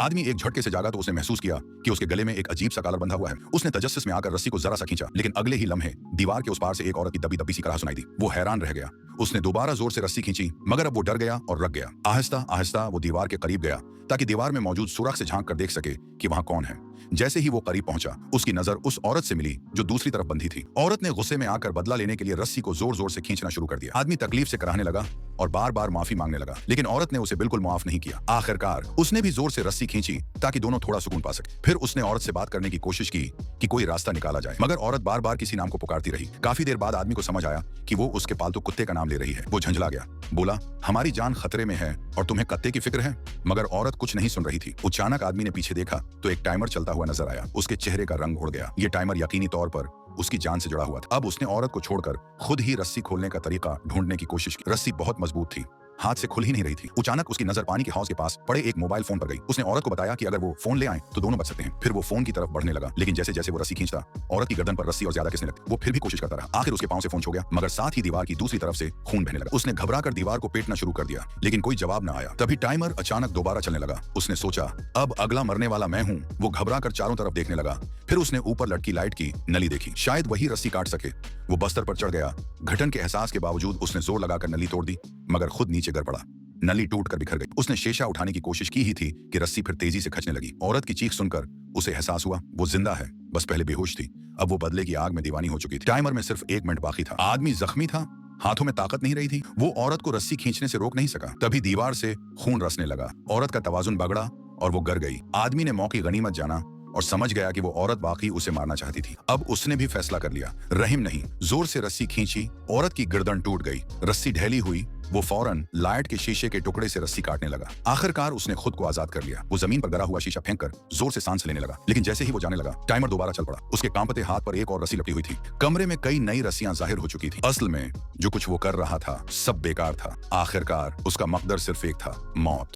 आदमी एक झटके से जागा तो उसने महसूस किया कि उसके गले में एक अजीब सा कॉलर बंधा हुआ है। उसने तजस्सुस में आकर रस्सी को जरा सा खींचा, लेकिन अगले ही लम्हे दीवार के उस पार से एक औरत की दबी दबी सी कराह सुनाई दी। वो हैरान रह गया। उसने दोबारा जोर से रस्सी खींची, मगर अब वो डर गया और रख गया। आहिस्ता आहिस्ता वो दीवार के करीब गया ताकि दीवार में मौजूद सुराख से झांक कर देख सके कि वहां कौन है। जैसे ही वो करीब पहुंचा, उसकी नजर उस औरत से मिली जो दूसरी तरफ बंधी थी। औरत ने गुस्से में आकर बदला लेने के लिए रस्सी को जोर जोर से खींचना शुरू कर दिया। आदमी तकलीफ से कराहने लगा और बार बार माफी मांगने लगा, लेकिन औरत ने उसे बिल्कुल माफ नहीं किया। आखिरकार उसने भी जोर से रस्सी खींची ताकि दोनों थोड़ा सुकून पा सके। फिर उसने औरत से बात करने की कोशिश की कि कोई रास्ता निकाला जाए, मगर औरत बार बार किसी नाम को पुकारती रही। काफी देर बाद आदमी को समझ आया कि वो उसके पालतू कुत्ते का नाम ले रही है। वो झंझला गया, बोला, हमारी जान खतरे में है और तुम्हें कत्ते की फिक्र है? मगर औरत कुछ नहीं सुन रही थी। अचानक आदमी ने पीछे देखा तो एक टाइमर चलता हुआ नजर आया। उसके चेहरे का रंग उड़ गया। ये टाइमर यकीनी तौर पर उसकी जान से जुड़ा हुआ था। अब उसने औरत को छोड़कर खुद ही रस्सी खोलने का तरीका ढूंढने की कोशिश की। रस्सी बहुत मजबूत थी, हाथ से खुल ही नहीं रही थी। अचानक उसकी नजर पानी के हौज के पास पड़े एक मोबाइल फोन पर गई। उसने औरत को बताया कि अगर वो फोन ले आए तो दोनों बच सकते हैं। फिर वो फोन की तरफ बढ़ने लगा, लेकिन जैसे जैसे वो रस्सी खींचता, औरत की गर्दन पर रस्सी और ज्यादा खिसने लगती। वो फिर भी कोशिश करता रहा। आखिर उसके पांव से फोन छू गया, मगर साथ ही दीवार की दूसरी तरफ से खून बहने लगा। उसने घबराकर दीवार को पेटना शुरू कर दिया, लेकिन कोई जवाब न आया। तभी टाइमर अचानक दोबारा चलने लगा। उसने सोचा, अब अगला मरने वाला मैं हूं। वो घबराकर चारों तरफ देखने लगा। फिर उसने ऊपर लटकी लाइट की नली देखी, शायद वही रस्सी काट सके। वो बस्तर पर चढ़ गया। घटन के एहसास के बावजूद उसने जोर लगाकर नली तोड़ दी, मगर खुद नीचे गिर पड़ा। नली टूटकर बिखर गई। उसने शीशा उठाने की कोशिश की ही थी कि रस्सी फिर तेजी से खचने लगी। औरत की चीख सुनकर उसे एहसास हुआ वो जिंदा है, बस पहले बेहोश थी। अब वो बदले की आग में दीवानी हो चुकी थी। टाइमर में सिर्फ 1 मिनट बाकी था। आदमी जख्मी था, हाथों में ताकत नहीं रही थी। वो औरत को रस्सी खींचने से रोक नहीं सका। तभी दीवार से खून रसने लगा। औरत का तवाजुन बिगड़ा और वो गिर गई। आदमी ने मौके गनीमत जाना और समझ गया कि वो औरत वाकई उसे मारना चाहती थी। अब उसने भी फैसला कर लिया, रहीम नहीं। जोर से रस्सी खींची, औरत की गर्दन टूट गई। रस्सी ढैली हुई। वो फौरन लाइट के शीशे के टुकड़े से रस्सी काटने लगा। आखिरकार उसने खुद को आजाद कर लिया। वो जमीन पर गिरा हुआ शीशा फेंककर जोर से सांस लेने लगा, लेकिन जैसे ही वो जाने लगा, टाइमर दोबारा चल पड़ा। उसके कांपते हाथ पर एक और रस्सी लपटी हुई थी। कमरे में कई नई रस्सियां जाहिर हो चुकी थी। असल में जो कुछ वो कर रहा था सब बेकार था। आखिरकार उसका मकदर सिर्फ एक था, मौत।